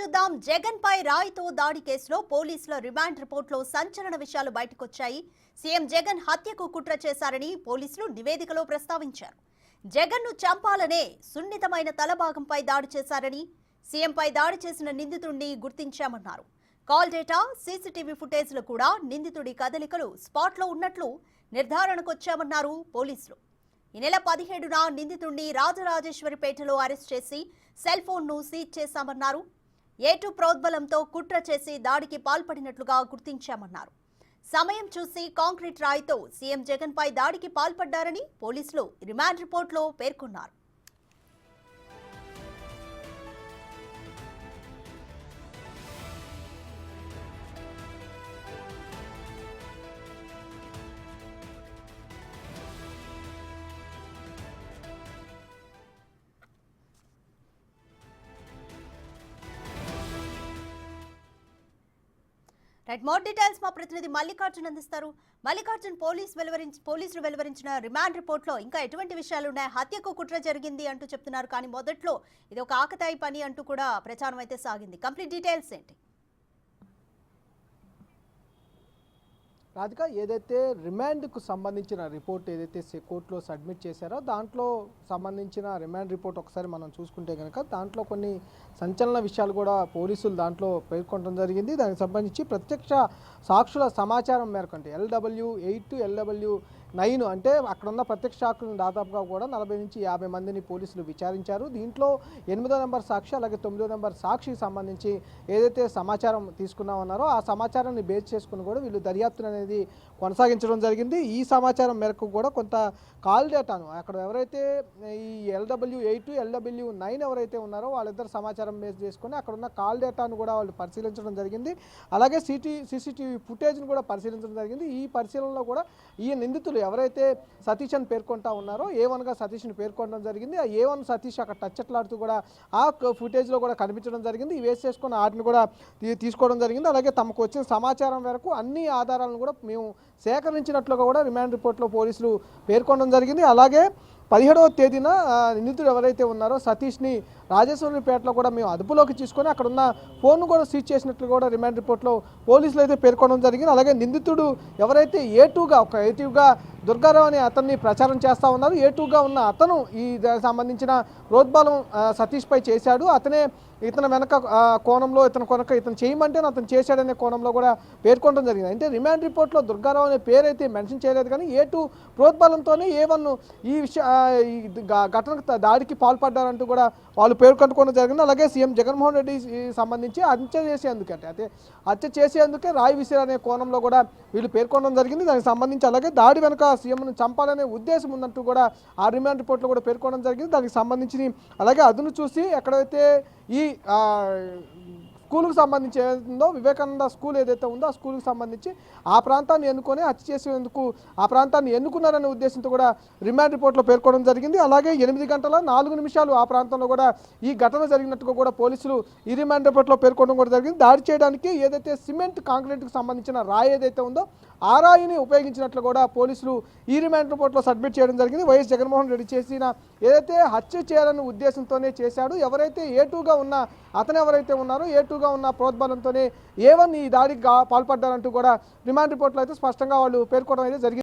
చూద్దాం. జగన్ పై రాయితో దాడి కేసులో పోలీసుల రిమాండ్ రిపోర్టులో సంచలన విషయాలు బయటకొచ్చాయి. సీఎం జగన్ హత్యకు కుట్ర చేశారని పోలీసులు నివేదికలో ప్రస్తావించారు. జగన్ ను చంపాలనే సున్నితమైన తలభాగంపై దాడి చేశారని, సీఎంపై దాడి చేసిన నిందితుడిని గుర్తించామన్నారు. కాల్ డేటా, సీసీటీవీ ఫుటేజ్లు కూడా నిందితుడి కదలికలు స్పాట్లో ఉన్నట్లు నిర్ధారణకొచ్చామన్నారు పోలీసులు. ఈ నెల 17న నిందితుడిని రాజరాజేశ్వరిపేటలో అరెస్ట్ చేసి సెల్ ఫోన్ను సీజ్ చేశామన్నారు. ఏటు ప్రోద్బలంతో కుట్ర చేసి దాడికి పాల్పడినట్లుగా గుర్తించామన్నారు. సమయం చూసి కాంక్రీట్ రాయితో సీఎం జగన్ పై దాడికి పాల్పడ్డారని పోలీసులు రిమాండ్ రిపోర్టులో పేర్కొన్నారు. మోర్ డీటెయిల్స్ మా ప్రతినిధి మల్లికార్జున్ అందిస్తారు. మల్లికార్జున్, పోలీసులు వెలువరించిన రిమాండ్ రిపోర్ట్లో ఇంకా ఎటువంటి విషయాలు ఉన్నాయి? హత్యకు కుట్ర జరిగింది అంటూ చెప్తున్నారు, కానీ మొదట్లో ఇది ఒక ఆకతాయి పని అంటూ కూడా ప్రచారం అయితే సాగింది. కంప్లీట్ డీటెయిల్స్ ఏంటి? రాధిక, ఏదైతే రిమాండ్కు సంబంధించిన రిపోర్ట్ ఏదైతే కోర్టులో సబ్మిట్ చేశారో దాంట్లో సంబంధించిన రిమాండ్ రిపోర్ట్ ఒకసారి మనం చూసుకుంటే కనుక దాంట్లో కొన్ని సంచలన విషయాలు కూడా పోలీసులు దాంట్లో పేర్కొనడం జరిగింది. దానికి సంబంధించి ప్రత్యక్ష సాక్షుల సమాచారం మేరకు అంటే LW8 LW9 అంటే అక్కడ ఉన్న ప్రత్యక్ష సాక్షులను దాదాపుగా కూడా 40 నుంచి 50 మందిని పోలీసులు విచారించారు. దీంట్లో 8వ నెంబర్ సాక్షి అలాగే 9వ నెంబర్ సాక్షికి సంబంధించి ఏదైతే సమాచారం తీసుకున్నామన్నారో ఆ సమాచారాన్ని బేస్ చేసుకుని కూడా వీళ్ళు దర్యాప్తును అనేది కొనసాగించడం జరిగింది. ఈ సమాచారం మేరకు కూడా కొంత కాల్ డేటాను అక్కడ ఎవరైతే ఈ LW8 LW9 ఎవరైతే ఉన్నారో వాళ్ళిద్దరు సమాచారం బేస్ చేసుకుని అక్కడ ఉన్న కాల్ డేటాను కూడా వాళ్ళు పరిశీలించడం జరిగింది. అలాగే CCTV ఫుటేజ్ను కూడా పరిశీలించడం జరిగింది. ఈ పరిశీలనలో కూడా ఈ నిందితులు ఎవరైతే సతీష్ అని పేర్కొంటా ఉన్నారో A1గా సతీష్ని పేర్కొనడం జరిగింది. ఆ A1 సతీష్ అక్కడ టచ్లాడుతూ కూడా ఆ ఫుటేజ్లో కూడా కనిపించడం జరిగింది. ఈ వేసి చేసుకున్న వాటిని కూడా తీసుకోవడం జరిగింది. అలాగే తమకు వచ్చిన సమాచారం మేరకు అన్ని ఆధారాలను కూడా మేము సేకరించినట్లుగా కూడా రిమాండ్ రిపోర్ట్లో పోలీసులు పేర్కొనడం జరిగింది. అలాగే 17వ తేదీన నిందితుడు ఎవరైతే ఉన్నారో సతీష్ని రాజేశ్వరిపేటలో కూడా మేము అదుపులోకి తీసుకొని అక్కడ ఉన్న ఫోన్ను కూడా సీజ్ చేసినట్లు కూడా రిమాండ్ రిపోర్ట్లో పోలీసులు అయితే పేర్కొనడం జరిగింది. అలాగే నిందితుడు ఎవరైతే A2గా దుర్గారావు అనే అతన్ని ప్రచారం చేస్తూ ఉన్నారు. A2గా ఉన్న అతను ఈ దానికి సంబంధించిన ప్రోద్బలం సతీష్పై చేశాడు. ఇతను వెనక కోణంలో ఇతను చేయమంటే అతను చేశాడనే కోణంలో కూడా పేర్కొనడం జరిగింది. అంటే రిమాండ్ రిపోర్ట్లో దుర్గారావు అనే పేరు అయితే మెన్షన్ చేయలేదు, కానీ A2 ప్రోద్బలంతోనే A1 ఈ ఘటనకు దాడికి పాల్పడ్డారంటూ కూడా వాళ్ళు పేర్కొనడం జరిగింది. అలాగే సీఎం జగన్మోహన్ రెడ్డి సంబంధించి హత్య చేసేందుకే రాయి విసిరనే కోణంలో కూడా వీళ్ళు పేర్కొనడం జరిగింది. దానికి సంబంధించి అలాగే దాడి వెనుక సీఎంను చంపాలనే ఉద్దేశం ఉందంటూ కూడా ఆ రిమాండ్ రిపోర్ట్లో కూడా పేర్కొనడం జరిగింది. దానికి సంబంధించి అలాగే అదును చూసి ఎక్కడైతే ఈ స్కూల్కి సంబంధించి ఏదైతుందో వివేకానంద స్కూల్ ఏదైతే ఉందో ఆ స్కూల్కి సంబంధించి ఆ ప్రాంతాన్ని ఎన్నుకొని హత్య చేసేందుకు ఆ ప్రాంతాన్ని ఎన్నుకున్నారనే ఉద్దేశంతో కూడా రిమాండ్ రిపోర్ట్లో పేర్కొనడం జరిగింది. అలాగే 8 గంటల 4 నిమిషాలు ఆ ప్రాంతంలో కూడా ఈ ఘటన జరిగినట్టుగా కూడా పోలీసులు ఈ రిమాండ్ రిపోర్ట్లో పేర్కొనడం కూడా జరిగింది. దాడి చేయడానికి ఏదైతే సిమెంట్ కాంక్రీట్కి సంబంధించిన రాయి ఏదైతే ఉందో ఆ రాయిని ఉపయోగించినట్లు కూడా పోలీసులు ఈ రిమాండ్ రిపోర్ట్లో సబ్మిట్ చేయడం జరిగింది. వైఎస్ జగన్మోహన్ రెడ్డి చేసిన ఏదైతే హత్య చేయాలనే ఉద్దేశంతోనే చేశాడు. ఎవరైతే A2గా ఉన్న అతను ఎవరైతే ఉన్నారో A2గా ఉన్న ప్రోద్బలంతోనే A1 ఈ దాడికి పాల్పడ్డారంటూ కూడా రిమాండ్ రిపోర్ట్లో అయితే స్పష్టంగా వాళ్ళు పేర్కొనడం అయితే జరిగింది.